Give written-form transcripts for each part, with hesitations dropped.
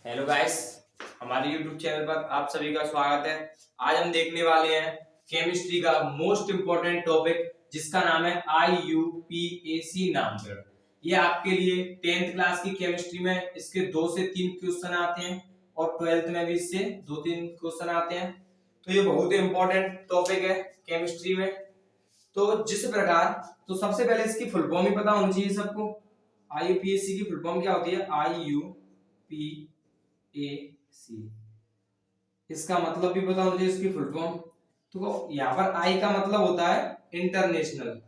Hello guys, हमारे YouTube channel पर आप सभी का स्वागत है। आज हम देखने वाले हैं केमिस्ट्री का मोस्ट इम्पोर्टेंट टॉपिक जिसका नाम है IUPAC नामकरण। ये आपके लिए 10th क्लास की केमिस्ट्री में इसके 2 से 3 क्वेश्चन आते हैं और 12th में भी इससे 2-3 क्वेश्चन आते हैं। तो ये बहुत ही इम्पोर्टेंट टॉपिक है केमिस्ट्री में। तो जिस प्रकार तो सबसे पहले इसकी फुल फॉर्म ही पता होनी चाहिए सबको। IUPAC की फुल फॉर्म क्या होती है? IUPAC। इसका मतलब भी पता होना चाहिए इसकी फुल फॉर्म। तो यहाँ पर आई का मतलब होता है इंटरनेशनल,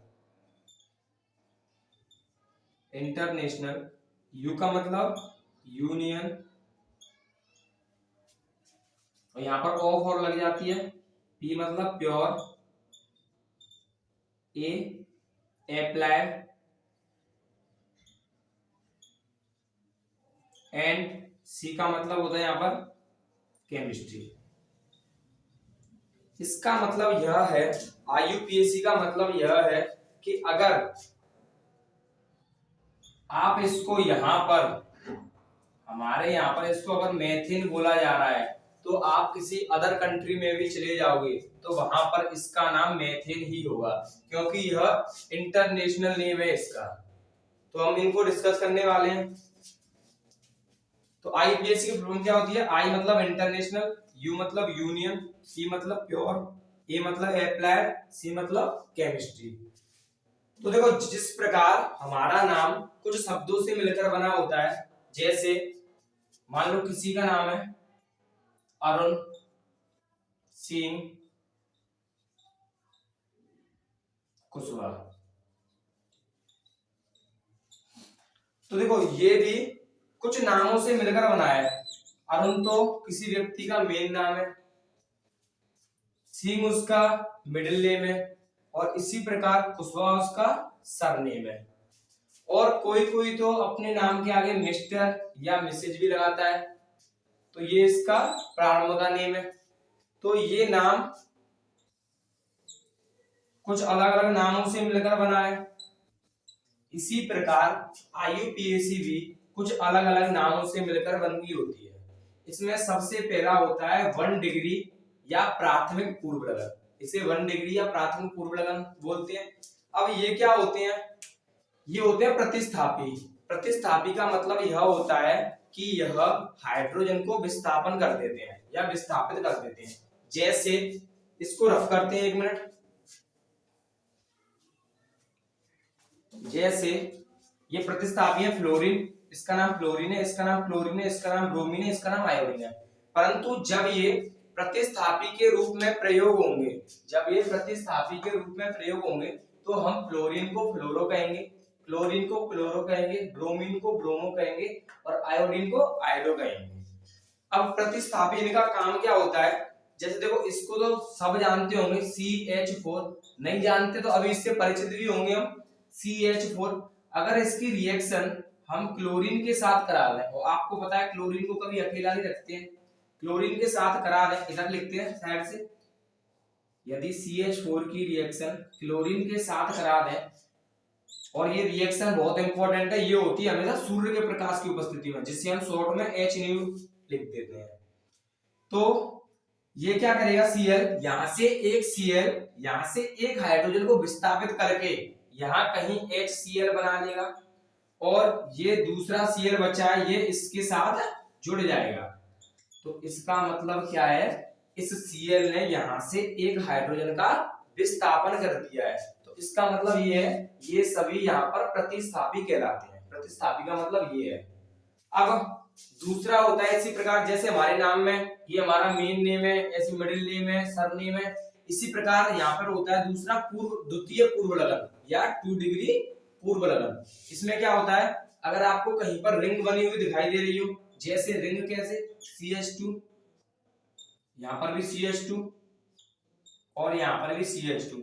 यू का मतलब यूनियन, और यहाँ पर ओ फॉर लग जाती है, पी मतलब प्योर, ए अप्लाइड, एंड सी का मतलब होता है यहाँ पर केमिस्ट्री। इसका मतलब यह है, IUPAC का मतलब यह है कि अगर आप इसको यहां पर, हमारे यहाँ पर इसको अगर मेथिन बोला जा रहा है तो आप किसी अदर कंट्री में भी चले जाओगे तो वहां पर इसका नाम मेथिन ही होगा, क्योंकि यह इंटरनेशनल नेम है इसका। तो हम इनको डिस्कस करने वाले हैं। तो IUPAC की फुल फॉर्म क्या होती है? आई मतलब इंटरनेशनल, यू मतलब यूनियन, पी मतलब प्योर, ए मतलब अप्लाइड, सी मतलब केमिस्ट्री। तो देखो, जिस प्रकार हमारा नाम कुछ शब्दों से मिलकर बना होता है, जैसे मान लो किसी का नाम है अरुण सिंह कुशवाहा, तो देखो ये भी कुछ नामों से मिलकर बना है। अरुण तो किसी व्यक्ति का मेन नाम है, सिंह उसका मिडिल नेम है, और इसी प्रकार कुशवाहा उसका सरनेम है। और कोई कोई तो अपने नाम के आगे मिस्टर या मिसेज भी लगाता है, तो ये इसका प्रारंभ का नेम है। तो ये नाम कुछ अलग अलग नामों से मिलकर बना है। इसी प्रकार IUPAC भी कुछ अलग अलग नामों से मिलकर बनी होती है। इसमें सबसे पहला होता है 1 डिग्री या प्राथमिक पूर्व लगन। इसे 1 डिग्री या प्राथमिक पूर्व लगन बोलते हैं। अब ये क्या होते हैं? ये होते हैं प्रतिस्थापी। प्रतिस्थापी का मतलब यह होता है कि यह हाइड्रोजन को विस्थापन कर देते हैं या विस्थापित कर देते हैं। जैसे इसको रफ करते हैं 1 मिनट। जैसे ये प्रतिस्थापी है फ्लोरीन, इसका नाम फ्लोरीन है, इसका नाम फ्लोरीन है, इसका नाम ब्रोमीन है, इसका नाम आयोडीन है। परंतु जब ये प्रतिस्थापी के रूप में प्रयोग होंगे, तो हम फ्लोरीन को फ्लोरो कहेंगे, क्लोरीन को क्लोरो कहेंगे, ब्रोमीन को ब्रोमो कहेंगे, और आयोडीन को आयोडो कहेंगे। अब प्रतिस्थापी इनका काम क्या होता है? जैसे देखो, इसको तो सब जानते होंगे, CH4। नहीं जानते तो अभी इससे परिचित भी होंगे हम। CH4 अगर इसकी रिएक्शन हम क्लोरीन के साथ करा दें, और आपको पता है क्लोरीन को कभी अकेला नहीं रखते हैं, क्लोरीन के साथ करा दें, इधर लिखते हैं साइड से, यदि CH4 की रिएक्शन क्लोरीन के साथ करा दें, और ये रिएक्शन बहुत इंपॉर्टेंट है, ये होती है हमेशा सूर्य के प्रकाश की उपस्थिति में, जिससे हम शॉर्ट में HNU लिख देते हैं। तो ये क्या करेगा? Cl, यहां से एक Cl, यहां से एक हाइड्रोजन को विस्थापित करके यहां कहीं HCl बना लेगा, और ये दूसरा Cl बचा है, ये इसके साथ जुड़ जाएगा। तो इसका मतलब क्या है? इस Cl ने यहां से एक हाइड्रोजन का विस्थापन कर दिया है। तो इसका मतलब ये है, ये सभी यहाँ पर प्रतिस्थापी कहलाते हैं। प्रतिस्थापी का मतलब ये है। अब दूसरा होता है इसी प्रकार, जैसे हमारे नाम में ये हमारा मेन नेम है, ऐसे मिडिल नेम है, सरनेम है, इसी प्रकार यहाँ पर होता है दूसरा द्वितीय पूर्व लगन या 2 डिग्री पूर्व लगन। इसमें क्या होता है? अगर आपको कहीं पर रिंग बनी हुई दिखाई दे रही हो, जैसे रिंग कैसे, CH2, यहाँ पर भी CH2 और यहाँ पर भी CH2।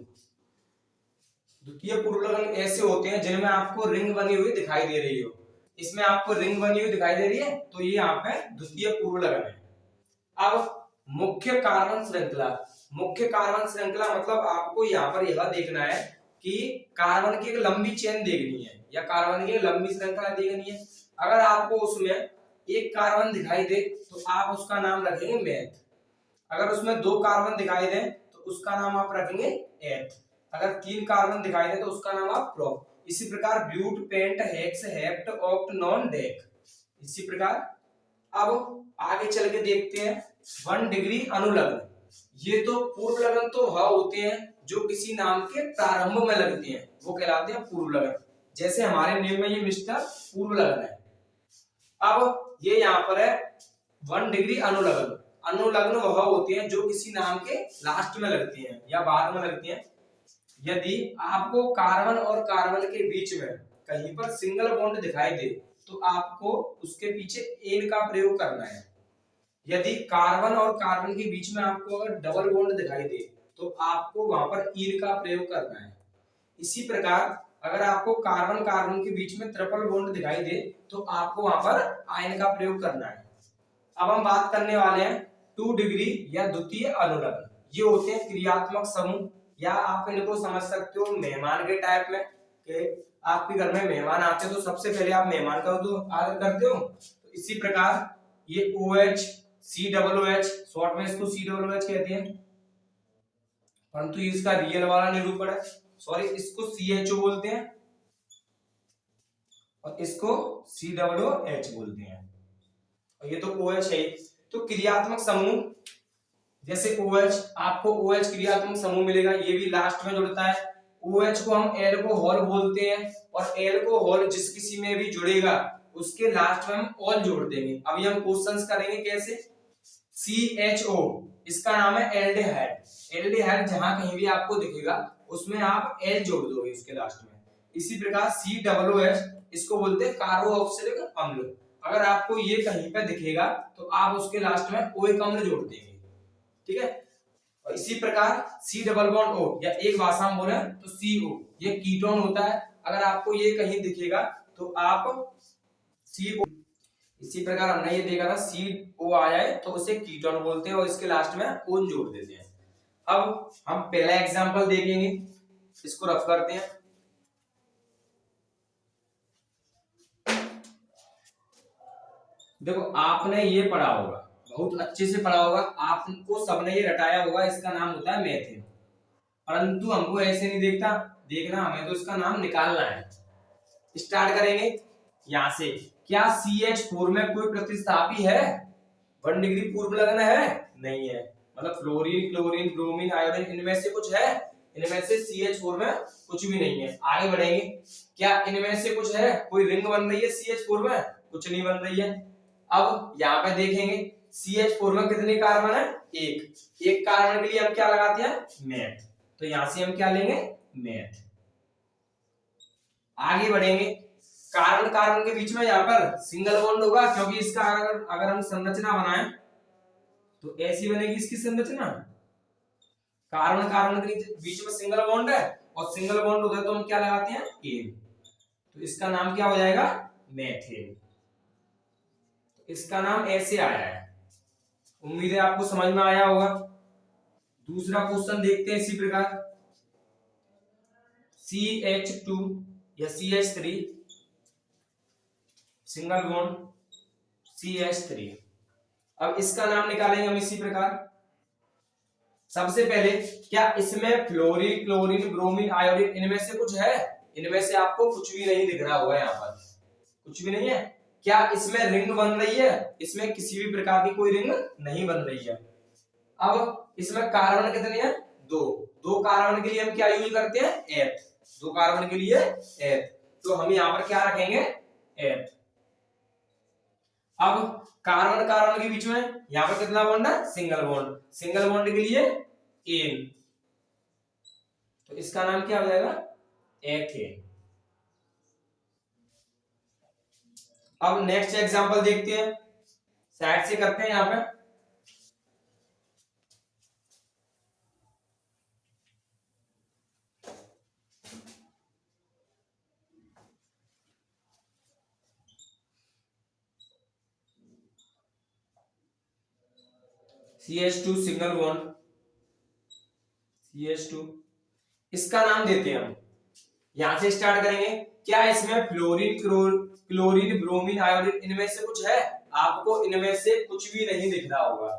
द्वितीय पूर्व लगन ऐसे होते हैं जिनमें आपको रिंग बनी हुई दिखाई दे रही हो। इसमें आपको रिंग बनी हुई दिखाई दे रही है, तो ये यहाँ पे द्वितीय पूर्व लगन है। अब मुख्य कार्बन श्रृंखला। मुख्य कार्बन श्रृंखला मतलब आपको यहाँ पर यह देखना है कि कार्बन की एक लंबी चेन देखनी है या कार्बन की लंबी श्रृंखला देखनी है। अगर आपको उसमें एक कार्बन दिखाई दे तो आप उसका नाम रखेंगे मेथ। अगर उसमें 2 कार्बन दिखाई दे तो उसका नाम आप रखेंगे एथ। अगर 3 कार्बन दिखाई दे तो उसका नाम आप प्रोप। इसी प्रकार but, pent, hex, hept, oct, non, dec. इसी प्रकार अब आगे चल के देखते हैं 1 डिग्री अनुलग्न। ये तो पूर्व लगन तो वह होते हैं जो किसी नाम के प्रारंभ में लगते हैं, वो कहलाते हैं पूर्व लगन। जैसे हमारे नेम में ये मिस्टर पूर्व लगन है। अब ये यहाँ पर है 1 डिग्री अनुलग्न। अनुलग्न वह होते हैं जो किसी नाम के लास्ट में लगते हैं या बाद में लगते हैं। यदि आपको कार्बन और कार्बन के बीच में कहीं पर सिंगल बॉन्ड दिखाई दे तो आपको उसके पीछे एन का प्रयोग करना है। यदि कार्बन और कार्बन के बीच में आपको अगर डबल बॉन्ड दिखाई दे तो आपको वहां पर ईन का प्रयोग करना है। इसी प्रकार अगर आपको कार्बन कार्बन के बीच में ट्रिपल बॉन्ड दिखाई दे तो आपको वहां पर आयन का प्रयोग करना है। अब हम बात करने वाले हैं 2 डिग्री या द्वितीय अनुलग्न। ये होते हैं क्रियात्मक समूह, या आप इनको समझ सकते हो मेहमान के टाइप में कि आपके घर में मेहमान आते हैं तो सबसे पहले आप मेहमान का तो आदर करते हो। तो इसी प्रकार ये OH, COOH, शॉर्ट में इसको COOH कहते हैं, परंतु इसका रियल वाला निरूपण है। सॉरी, इसको CHO बोलते हैं और इसको COOH बोलते हैं। और ये तो OH है। तो क्रियात्मक समूह जैसे OH, आपको OH क्रियात्मक समूह मिलेगा, ये भी लास्ट में जुड़ता है। OH को हम एल्कोहल बोलते हैं और एल्कोहल जिस किसी में भी जुड़ेगा उसके लास्ट में हम ऑल जोड़ देंगे। अभी हम क्वेश्चंस करेंगे कैसे। CHO, इसका नाम है एल्डिहाइड। एल्डिहाइड जहां कहीं भी आपको दिखेगा उसमें आप एल जोड़ दोगे उसके लास्ट में। इसी प्रकार COOH, इसको बोलते हैं कार्बोक्सिलिक अम्ल। अगर आपको ये कहीं पे दिखेगा तो आप उसके लास्ट में ओइक अम्ल जोड़ देंगे, ठीक है। और इसी प्रकार C डबल बॉन्ड O, या एक भाषा में बोले तो CO, ये कीटोन होता है। अगर आपको ये कहीं दिखेगा तो आप CO। इसी प्रकार हमने ये देखा था CO आ जाए तो उसे कीटोन बोलते हैं और इसके लास्ट में ओन जोड़ देते हैं। अब हम पहला एग्जांपल देखेंगे, इसको रफ करते हैं। देखो आपने ये पढ़ा होगा, बहुत अच्छे से पढ़ा होगा, आपको सबने ये रटाया होगा, इसका नाम होता है मेथेन। परंतु हमको ऐसे नहीं देखना हमें तो इसका नाम निकालना है। स्टार्ट करेंगे यहां से। क्या CH4 में कोई प्रतिस्थापी है? 1 डिग्री पूर्व लगन है? नहीं है। मतलब फ्लोरीन, क्लोरीन, ब्रोमीन, आयोडीन, इनमें से कुछ है? इनमें से CH4 में कुछ भी नहीं है। आगे बढ़ेंगे। क्या इनमें से कुछ है? कोई रिंग बन रही है CH4 में? कुछ नहीं बन रही है। अब यहाँ पे देखेंगे CH4 में कितने कार्बन है? एक कार्बन के लिए हम क्या लगाते हैं? मेथ। तो यहां से हम क्या लेंगे? मेथ। आगे बढ़ेंगे। कार्बन कार्बन के बीच में यहाँ पर सिंगल बॉन्ड होगा, क्योंकि इसका अगर हम संरचना बनाएं तो ऐसी बनेगी इसकी संरचना। कार्बन कार्बन के बीच में सिंगल बॉन्ड है और सिंगल बॉन्ड होता है तो हम क्या लगाते हैं? एन। तो इसका नाम क्या हो जाएगा? मेथेन। इसका नाम ऐसे आया है। उम्मीद है आपको समझ में आया होगा। दूसरा क्वेश्चन देखते हैं इसी प्रकार। CH2 या CH3, सिंगल बॉन्ड CH3। अब इसका नाम निकालेंगे हम इसी प्रकार। सबसे पहले क्या इसमें फ्लोरीन, क्लोरीन, ब्रोमीन, आयोडीन इनमें से कुछ है? इनमें से आपको कुछ भी नहीं दिख रहा होगा, यहाँ पर कुछ भी नहीं है। क्या इसमें रिंग बन रही है? इसमें किसी भी प्रकार की कोई रिंग नहीं बन रही है। अब इसमें कार्बन कितने हैं? 2 कार्बन के लिए हम क्या यूज करते हैं? एथ। 2 कार्बन के लिए एथ, तो हम यहाँ पर क्या रखेंगे? एथ। अब कार्बन कार्बन के बीच में यहाँ पर कितना बॉन्ड है? Single bond. सिंगल बॉन्ड के लिए एन, तो इसका नाम क्या हो जाएगा? एथेन। अब नेक्स्ट एग्जांपल देखते हैं, साइड से करते हैं। यहाँ पे CH2 सिंगल बॉन्ड CH2, इसका नाम देते हैं हम। यहां से स्टार्ट करेंगे। क्या इसमें फ्लोरीन, क्लोरीन, ब्रोमीन, आयोडीन इनमें से कुछ है? आपको इनमें से कुछ भी नहीं दिख रहा होगा।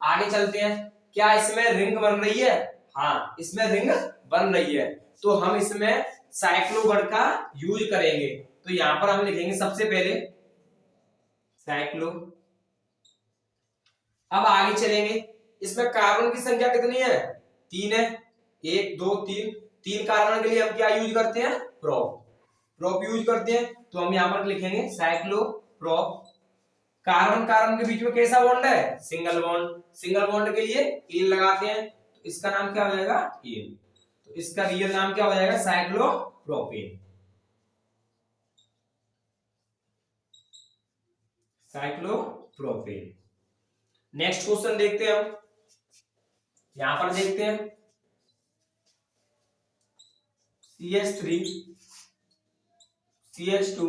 आगे चलते हैं, क्या इसमें रिंग बन रही है? हाँ, इसमें रिंग बन रही है, तो हम इसमें साइक्लो वर्ड का यूज करेंगे। तो यहां पर हम लिखेंगे सबसे पहले साइक्लो। अब आगे चलेंगे, इसमें कार्बन की संख्या कितनी है? 3 है। 1 2 3, 3 कार्बन के लिए हम क्या यूज करते हैं? प्रोप। प्रोप यूज करते हैं, तो हम यहां पर लिखेंगे साइक्लो प्रोप। कार्बन कार्बन के बीच में कैसा बॉन्ड है? Single bond. सिंगल बॉन्ड के लिए एन लगाते हैं, तो इसका नाम क्या हो जाएगा? एन। तो इसका रियल नाम क्या हो जाएगा? साइक्लोप्रोपेन। साइक्लोप्रोपेन। नेक्स्ट क्वेश्चन देखते हैं हम, यहां पर देखते हैं CH3 CH2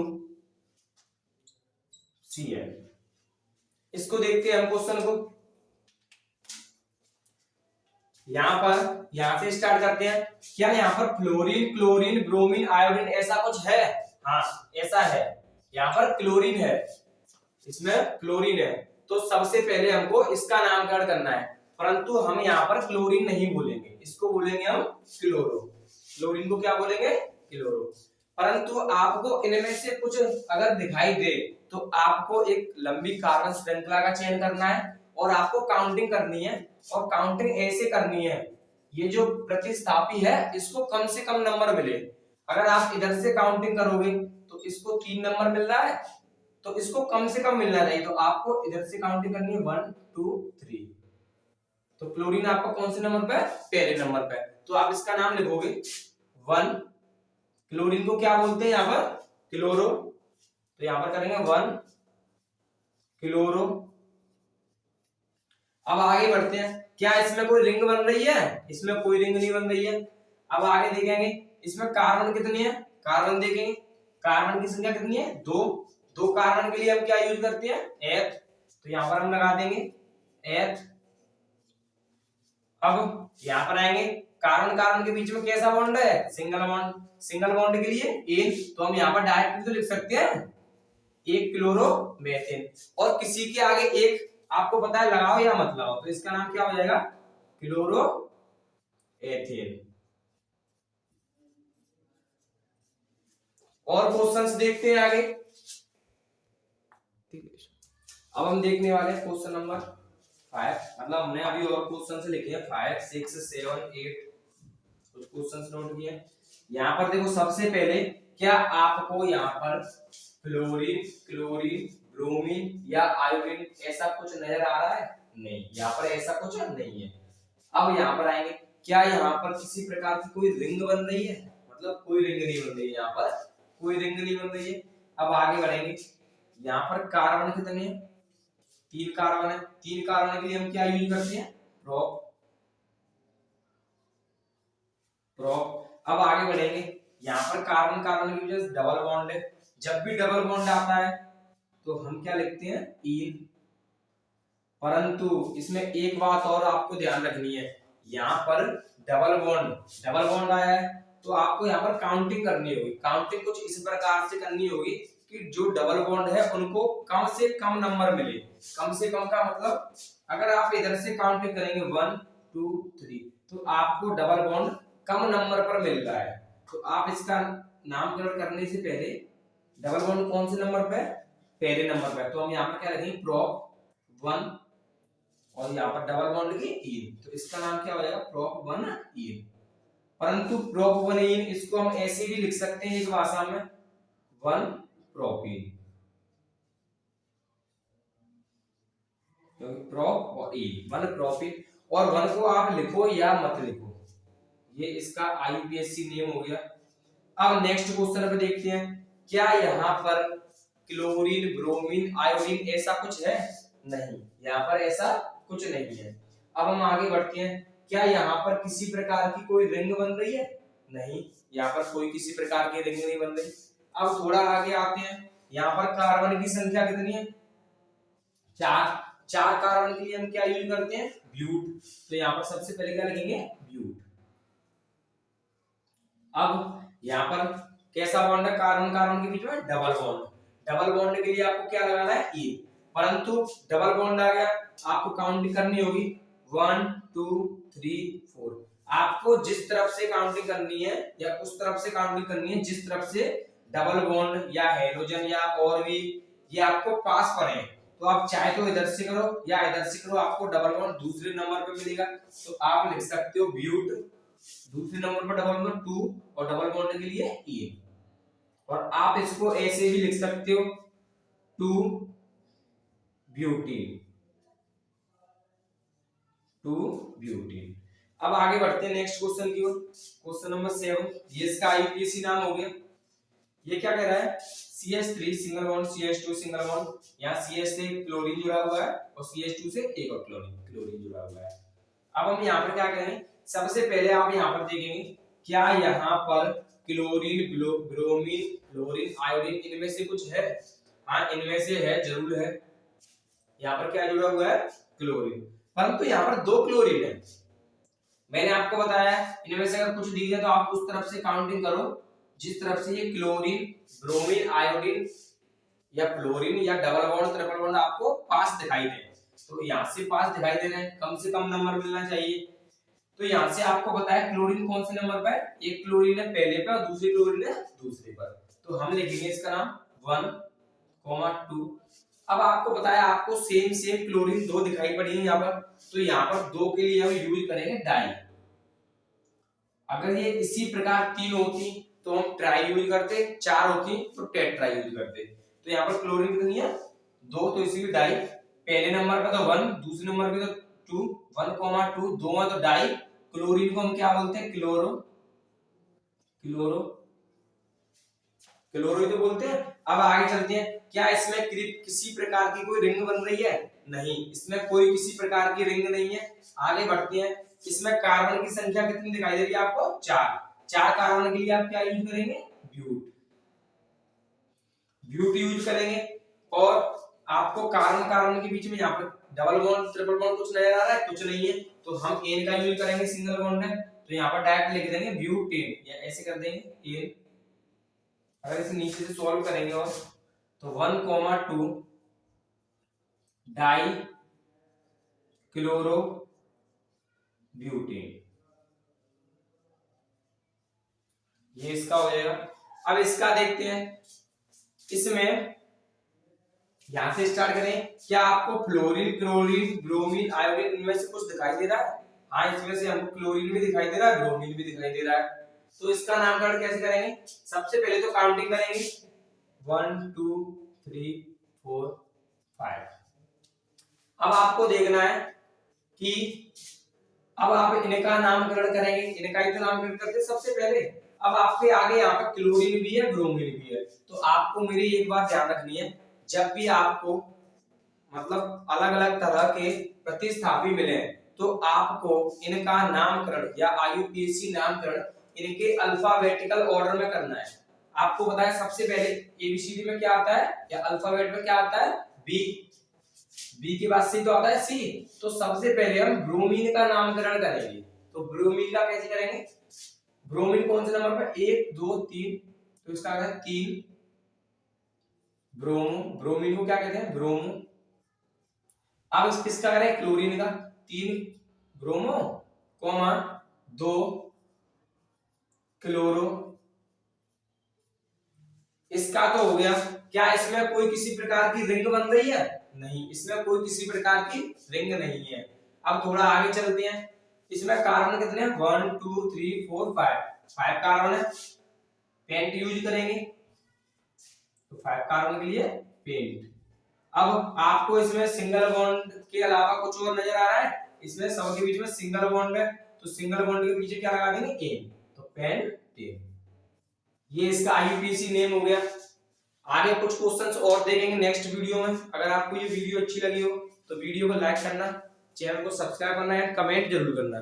Cl। इसको देखते हैं हम क्वेश्चन को। यहां से स्टार्ट करते हैं। क्या यहाँ पर फ्लोरीन क्लोरीन ब्रोमीन आयोडीन ऐसा कुछ है? हाँ, ऐसा है। यहाँ पर क्लोरीन है, इसमें क्लोरीन है, तो सबसे पहले हमको इसका नामकरण करना है, परंतु हम यहाँ पर क्लोरीन नहीं बोलेंगे, इसको बोलेंगे हम क्लोरो। क्लोरीन को क्या बोलेंगे? क्लोरो। परंतु आपको इनमें से कुछ अगर दिखाई दे तो आपको एक लंबी कार्बन श्रृंखला का चयन करना है और आपको काउंटिंग करनी है, और काउंटिंग ऐसे करनी है, ये जो प्रतिस्थापी है इसको कम से कम नंबर मिले। अगर आप इधर से काउंटिंग करोगे तो इसको 3 नंबर मिल रहा है, तो इसको कम से कम मिलना चाहिए, तो आपको इधर से काउंटिंग करनी है 1 2 3। तो क्लोरीन आपका कौन से नंबर पे? पहले नंबर पे, तो आप इसका नाम लिखोगे 1। क्लोरीन को क्या बोलते हैं यहाँ पर? क्लोरो। तो यहां पर करेंगे 1 क्लोरो। अब आगे बढ़ते हैं, क्या इसमें कोई रिंग बन रही है? इसमें कोई रिंग नहीं बन रही है। अब आगे देखेंगे, इसमें कार्बन कितनी है? कार्बन देखेंगे, कार्बन की संख्या कितनी है? 2। 2 कार्बन के लिए हम क्या यूज करते हैं? एथ। तो यहां पर हम लगा देंगे एथ। अब यहां पर आएंगे, कार्बन कार्बन के बीच में कैसा बॉन्ड है? Single bond. सिंगल बॉन्ड के लिए एन, तो हम यहां पर डायरेक्ट तो लिख सकते हैं 1 क्लोरोमेथेन। और किसी के आगे एक आपको पता है लगाओ या मत लगाओ, तो इसका नाम क्या हो जाएगा? Chloro ethane. और क्वेश्चंस देखते हैं आगे। अब हम देखने वाले हैं क्वेश्चन नंबर 5, मतलब हमने अभी और क्वेश्चन से लिखे हैं 5 6 7 8, कुछ क्वेश्चंस नोट किए। यहाँ पर देखो, सबसे पहले क्या आपको यहाँ पर फ्लोरीन क्लोरीन ब्रोमीन या आयोडीन ऐसा कुछ नजर आ रहा है? नहीं, यहाँ पर ऐसा कुछ नहीं है। अब यहाँ पर आएंगे, क्या यहाँ पर किसी प्रकार की कोई रिंग बन रही है? मतलब कोई रिंग नहीं बन रही है, यहाँ पर कोई रिंग नहीं बन रही है। अब आगे बढ़ेंगे, यहाँ पर कार्बन कितने हैं? 3 कार्बन है। 3 कार्बन के लिए हम क्या यूज करते हैं? प्रोप। प्रोप। अब आगे बढ़ेंगे, यहाँ पर कार्बन कार्बन की वजह से डबल बॉन्ड है। जब भी डबल बॉन्ड आता है तो हम क्या लिखते हैं? ईन। परंतु इसमें एक बात और आपको ध्यान रखनी है, यहाँ पर डबल बॉन्ड आया है, तो आपको यहाँ पर काउंटिंग करनी होगी। काउंटिंग कुछ इस प्रकार से करनी होगी कि जो डबल बॉन्ड है उनको कम से कम नंबर मिले। कम से कम का मतलब, अगर आप इधर से काउंटिंग करेंगे 1 2 3, तो आपको डबल बॉन्ड कम नंबर पर मिल रहा है, तो आप इसका नामकरण करने से पहले डबल बॉन्ड कौन से नंबर पे? पहले नंबर पे, तो हम यहाँ पर क्या लिखेंगे? प्रोप 1, और यहाँ पर डबल बॉन्ड की ईन, तो इसका नाम क्या हो जाएगा? प्रोप 1 ईन। परंतु प्रोप 1 ईन इसको हम ऐसे भी लिख सकते हैं एक भाषा में 1 प्रोपीन, क्योंकि प्रोप और ईन 1 प्रोपीन। और 1 को आप लिखो या मत लिखो, ये इसका IUPAC नेम हो गया। अब नेक्स्ट क्वेश्चन पे देखते हैं, क्या यहाँ पर क्लोरीन ब्रोमीन आयोडीन ऐसा कुछ है? नहीं, यहाँ पर ऐसा कुछ नहीं है। अब हम आगे बढ़ते हैं, क्या यहाँ पर किसी प्रकार की कोई रिंग बन रही है? नहीं, यहाँ पर कोई किसी प्रकार की रिंग नहीं बन रही। अब थोड़ा आगे आते हैं, यहाँ पर कार्बन की संख्या कितनी है? 4। 4 कार्बन के लिए हम क्या यूज करते हैं? ब्यूट। तो यहाँ पर सबसे पहले क्या लिखेंगे? ब्यूट। अब यहाँ पर कैसा बॉन्ड है? कार्बन कार्बन के बीच में डबल बॉन्ड। डबल बॉन्ड के लिए आपको क्या लगाना है? ई। परंतु डबल बॉन्ड आ गया, आपको काउंटिंग करनी होगी 1 2 3 4। आपको जिस तरफ से काउंटिंग करनी है या उस तरफ से काउंटिंग करनी है जिस तरफ से डबल बॉन्ड या हेलोजन या और भी ये आपको पास पड़े हैं। तो आप चाहे तो इधर से करो या इधर से करो, आपको डबल बॉन्ड दूसरे नंबर पे मिलेगा। तो आप लिख सकते हो ब्यूट, दूसरे नंबर पर डबल बॉन्ड 2 और डबल बॉन्ड के लिए ए। और आप इसको ऐसे भी लिख सकते हो 2 ब्यूटीन, 2 ब्यूटीन। अब आगे बढ़ते हैं नेक्स्ट क्वेश्चन की ओर। क्वेश्चन नंबर 7, ये इसका आईयूपीएसी नाम हो गया। ये क्या कह रहा है, CH3 single bond CH2 single bond, यहाँ CH से क्लोरीन जुड़ा हुआ है और CH2 से एक और क्लोरीन जुड़ा हुआ है। अब हम यहाँ पर क्या करेंगे, सबसे पहले आप यहाँ पर देखेंगे क्या यहाँ पर क्लोरीन ब्रोमीन क्लोरीन आयोडीन इनमें से कुछ है। हाँ इनमें से है, जरूर है। यहाँ पर क्या जुड़ा हुआ है, क्लोरीन, परंतु यहाँ पर 2 क्लोरीन है। मैंने आपको बताया इनमें से अगर कुछ दिख जाए तो आप उस तरफ से काउंटिंग करो जिस तरफ से ये क्लोरीन ब्रोमीन आयोडीन या फ्लोरीन या डबल बॉन्ड ट्रिपल बॉन्ड आपको पास दिखाई दे। तो यहाँ से पास दिखाई दे रहे हैं, कम से कम नंबर मिलना चाहिए। तो यहाँ से आपको बताया क्लोरीन कौन से नंबर पर है, एक क्लोरीन है पहले पे और दूसरी क्लोरीन है दूसरे पर। तो हम लिखेंगे इसका नाम 1, 2। अब आपको बताया आपको सेम क्लोरीन 2 दिखाई पड़ी है यहाँ पर, तो यहाँ पर 2 के लिए हम यूज करेंगे डाई। अगर ये इसी प्रकार 3 होती तो हम ट्राई यूज करते, 4 होती तो टेट्राई यूज करते। तो यहाँ पर क्लोरीन कितनी है 2, तो इसी डाई। पहले नंबर पे तो 1, दूसरे नंबर पे तो 2, 1, 2 है तो डाई। क्लोरीन को हम क्या बोलते हैं, क्लोरो ही तो बोलते हैं। अब आगे चलते हैं, क्या इसमें किसी प्रकार की कोई रिंग बन रही है, नहीं, इसमें कोई किसी प्रकार की रिंग नहीं है। आगे बढ़ते हैं, इसमें कार्बन की संख्या कितनी दिखाई दे रही है आपको, 4 कार्बन के लिए आप क्या यूज करेंगे, ब्यूट यूज करेंगे। और आपको कार्बन के बीच में यहाँ पर डबल बॉन्ड ट्रिपल बॉन्ड कुछ नजर आ रहा है, कुछ नहीं है, तो हम एन का यूज करेंगे, सिंगल बॉन्ड है तो यहाँ पर डायरेक्ट लिख देंगे ब्यूटेन या ऐसे कर देंगे एन। अगर इसे नीचे से सॉल्व करेंगे और तो 1, 2 डाई क्लोरो ब्यूटेन, ये इसका हो जाएगा। अब इसका देखते हैं, इसमें यहां से स्टार्ट करें, क्या आपको फ्लोरीन क्लोरीन ब्रोमीन आयोडीन इनमें से कुछ दिखाई दे रहा है, हाँ इसमें से हमको क्लोरीन भी दिखाई दे रहा है, ब्रोमीन भी दिखाई दे रहा है। तो इसका नामकरण कैसे करेंगे, सबसे पहले तो काउंटिंग करेंगे 1 2 3 4 5। अब आपको देखना है कि अब आप इनका नामकरण करेंगे, इनका ही तो नामकरण करते सबसे पहले। अब आपके आगे यहाँ पर क्लोरीन भी है ब्रोमीन भी है, तो आपको मेरी एक बात ध्यान रखनी है, जब भी आपको मतलब अलग अलग तरह के प्रतिस्थापी मिले तो आपको इनका नामकरण या आईयूपीएसी नामकरण इनके अल्फाबेटिकल ऑर्डर में करना है। आपको बताया सबसे पहले एबीसीडी में क्या आता है या अल्फाबेट में क्या आता है, बी के बाद सी तो आता है सी। तो सबसे पहले हम ब्रोमीन का नामकरण करेंगे, तो ब्रोमीन का कैसे करेंगे, ब्रोमीन कौन से नंबर पर 1 2 3, तो इसका आता है 3 ब्रोमो, ब्रोमीन को क्या कहते हैं ब्रोमो। अब किसका करें, क्लोरीन का 3 ब्रोमो, 2 क्लोरो, इसका तो हो गया। क्या इसमें कोई किसी प्रकार की रिंग बन रही है, नहीं, इसमें कोई किसी प्रकार की रिंग नहीं है। अब थोड़ा आगे चलते हैं, इसमें कार्बन कितने हैं 1 2 3 4 5 कार्बन है, पेंट यूज करेंगे तो 5 कार्बन के लिए पेंट। अब आपको इसमें सिंगल बॉन्ड के अलावा कुछ और नजर आ रहा है, इसमें सब के बीच में सिंगल बॉन्ड है, तो सिंगल बॉन्ड के पीछे क्या लगा देंगे एन, तो पेंटेन। ये इसका आईयूपीएसी नेम हो गया। आगे कुछ क्वेश्चंस और देखेंगे नेक्स्ट वीडियो में। अगर आपको ये वीडियो अच्छी लगी हो तो वीडियो को लाइक करना, चैनल को सब्सक्राइब करना है, कमेंट जरूर करना।